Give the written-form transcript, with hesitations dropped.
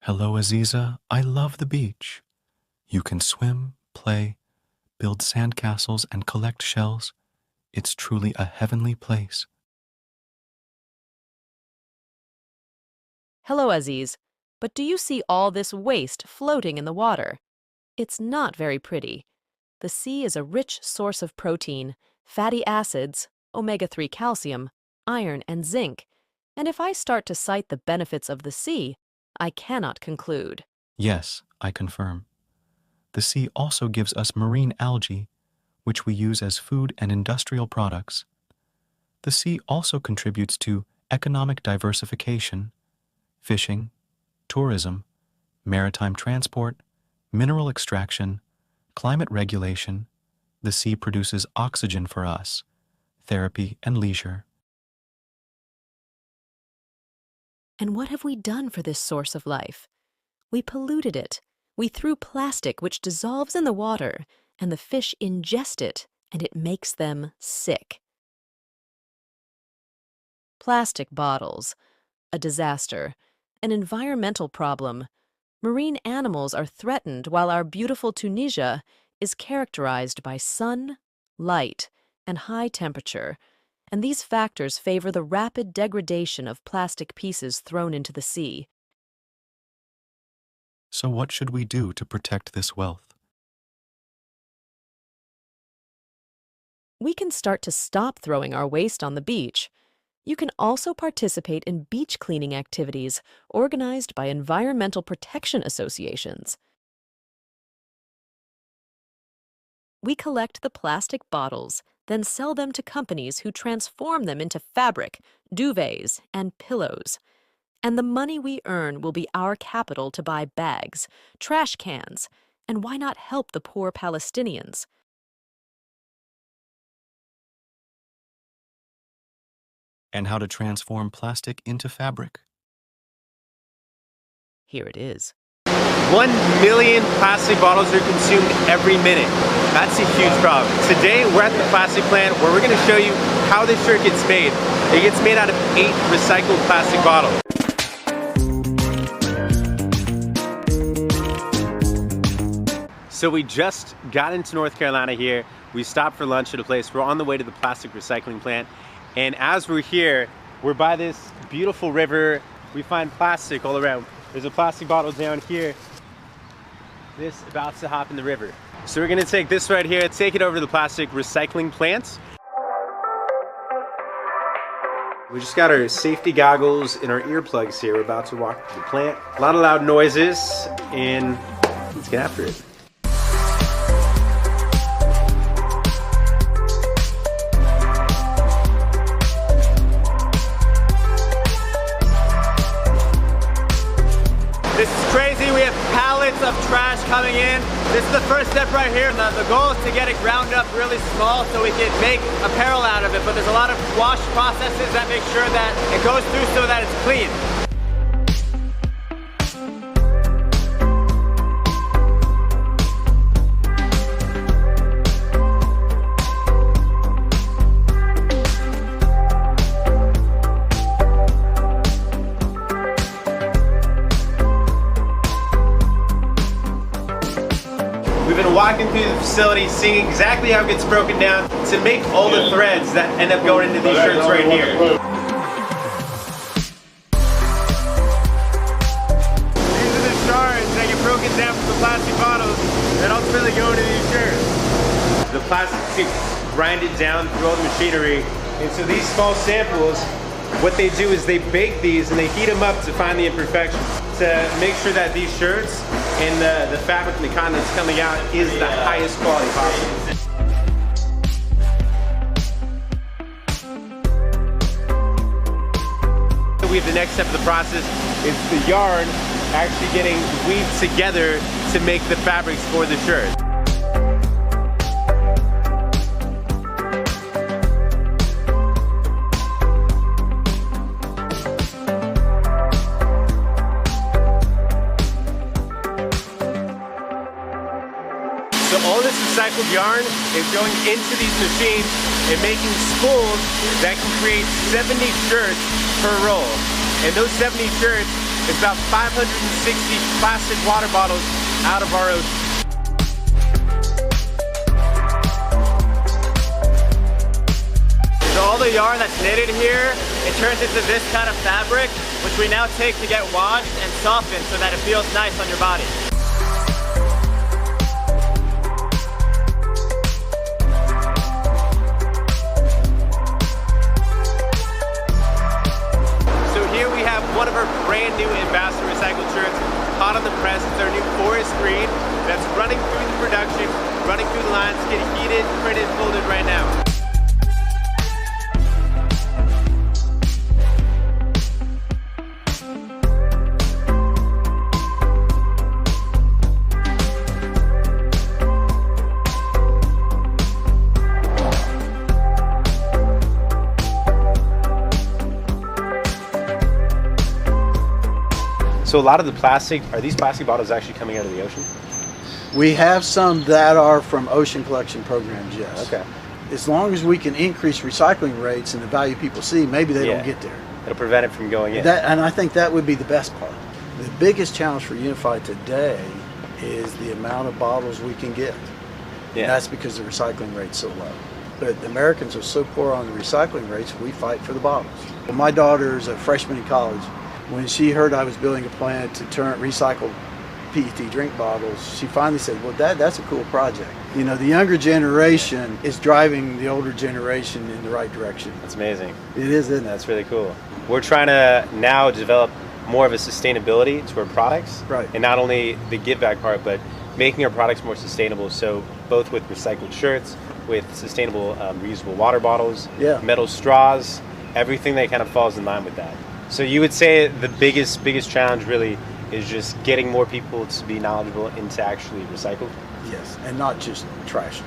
Hello, Aziza. I love the beach. You can swim, play, build sandcastles, and collect shells. It's truly a heavenly place. Hello, Aziz. But do you see all this waste floating in the water? It's not very pretty. The sea is a rich source of protein, fatty acids, omega-3 calcium, iron, and zinc. And if I start to cite the benefits of the sea, I cannot conclude. Yes, I confirm. The sea also gives us marine algae, which we use as food and industrial products. The sea also contributes to economic diversification, fishing, tourism, maritime transport, mineral extraction, climate regulation. The sea produces oxygen for us, therapy and leisure. And what have we done for this source of life? We polluted it. We threw plastic which dissolves in the water, and the fish ingest it, and it makes them sick. Plastic bottles, a disaster, an environmental problem. Marine animals are threatened while our beautiful Tunisia is characterized by sun, light, and high temperature, and these factors favor the rapid degradation of plastic pieces thrown into the sea. So what should we do to protect this wealth? We can start to stop throwing our waste on the beach. You can also participate in beach cleaning activities organized by environmental protection associations. We collect the plastic bottles, then sell them to companies who transform them into fabric, duvets, and pillows. And the money we earn will be our capital to buy bags, trash cans, and why not help the poor Palestinians? And how to transform plastic into fabric? Here it is. 1 million plastic bottles are consumed every minute. That's a huge problem. Today, we're at the plastic plant where we're gonna show you how this shirt gets made. It gets made out of 8 recycled plastic bottles. So we just got into North Carolina here. We stopped for lunch at a place. We're on the way to the plastic recycling plant. And as we're here, we're by this beautiful river. We find plastic all around. There's a plastic bottle down here. This about to hop in the river. So we're gonna take this right here, take it over to the plastic recycling plant. We just got our safety goggles and our earplugs here. We're about to walk to the plant. A lot of loud noises, and let's get after it. This is crazy. We have pallets of trash coming in. This is the first step right here. The goal is to get it ground up really small so we can make apparel out of it, but there's a lot of wash processes that make sure that it goes through so that it's clean. We've been walking through the facility, seeing exactly how it gets broken down to make all the threads that end up going into these shirts right here. These are the shards that get broken down from the plastic bottles that ultimately go into these shirts. The plastic gets grinded down through all the machinery, and so these small samples, what they do is they bake these and they heat them up to find the imperfections, to make sure that these shirts and the fabric and the cotton that's coming out is the highest quality possible. We have the next step of the process is the yarn actually getting weaved together to make the fabrics for the shirt. So all this recycled yarn is going into these machines and making spools that can create 70 shirts per roll. And those 70 shirts It's about 560 plastic water bottles out of our ocean. So all the yarn that's knitted here, it turns into this kind of fabric, which we now take to get washed and softened so that it feels nice on your body. So here we have one of our brand new Ambassador recycled shirts, hot on the press. It's our new forest green that's running through the production, running through the lines, getting heated, printed, folded right now. So a lot of the plastic, are these plastic bottles actually coming out of the ocean? We have some that are from ocean collection programs, yes. Okay. As long as we can increase recycling rates and the value people see, maybe they don't get there. It'll prevent it from going in. And I think that would be the best part. The biggest challenge for Unified today is the amount of bottles we can get. Yeah. And that's because the recycling rate's so low. But the Americans are so poor on the recycling rates, we fight for the bottles. Well, my daughter's a freshman in college. When she heard I was building a plant to turn recycled PET drink bottles, she finally said, well, Dad, that's a cool project. You know, the younger generation is driving the older generation in the right direction. That's amazing. It is, isn't it? That's really cool. We're trying to now develop more of a sustainability to our products. Right. And not only the give back part, but making our products more sustainable. So both with recycled shirts, with sustainable reusable water bottles, metal straws, everything that kind of falls in line with that. So you would say the biggest challenge really is just getting more people to be knowledgeable into actually recycled? Yes, and not just trash.